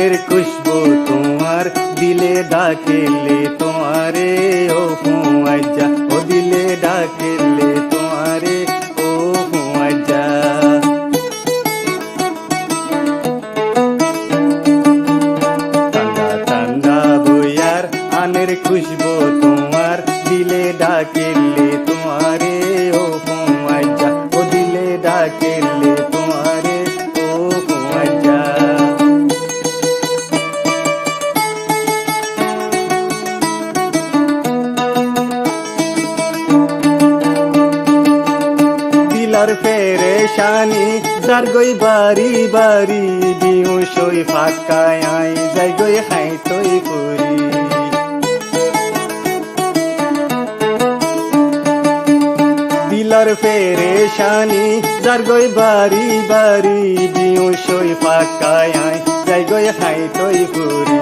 আনের খুশবু তোমার দিলে ডাকেলে তোমারে ও ফুয়াইজা, ও দিলে ডাকেলে তোমারে ও ফুয়াইজা। ঠান্ডা ঠান্ডা বইয়ার আনের খুশবু তোমার দিলে ডাকেলে তোমারে ও ফুয়াইজা, ও দিলে ডাকেলে তোমারে ও ফুয়াইজা। দিলার পেরেশানি যার গই বাড়ি বাড়ি বিহুসই ফাঁকায় আই যাই গই হাই তৈ করি। দিলার পেরেশানি যার গই বাড়ি বাড়ি বিহুসই ফাঁকায় আই যাই গই হাই তৈ করি।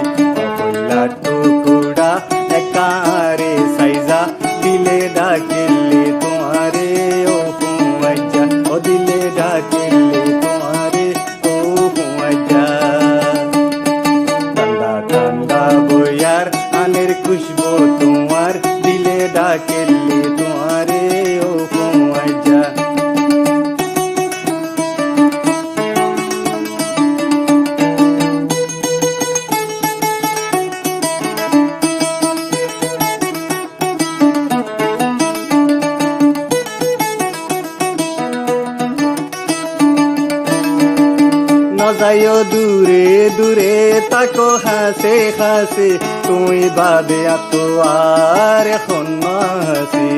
কইলা টুকুড়া একারে সাইজা দিলে ডাকেলে তোমারে ও ফুয়াইজা, ও দিলে ডাকেলে তোমারে ও ফুয়াইজা। ঠান্ডা ঠান্ডা বইয়ার আনের খুশবু তোমার দিলে ডাকেলে তোমারে ও ফুয়াইজা। যাইও দূরে দূরে তাকো হাসে হাসে তুই বাদে আতো আর এখন হাসি।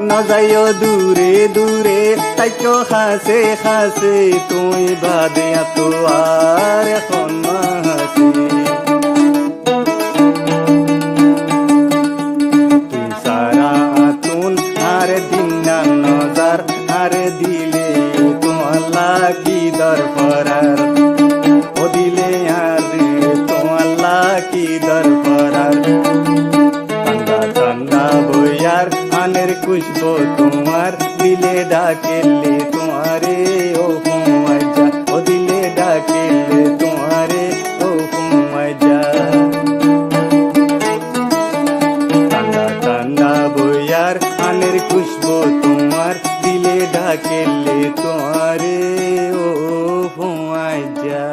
না যাইও দূরে দূরে তাকো হাসে হাসে তুই বাদে আতো আর এখন হাসি। তুই সারা আতুন আর দিন নজর আর দিলে তোমার কি দরফরার, ও দিলে আর তোমার কি দরফরার। ঠান্ডা ঠান্ডা বইয়ার আনের খুশবু তোমার দিলে ডাকেলে তোমারে ও ফুয়াইজা, ও দিলে ডাকেলে তোমারে ও ফুয়াইজা। ঠান্ডা ঠান্ডা বইয়ার আনের খুশবু তোমার দিলে ডাকেলে তোমারে ও ফুয়াইজা।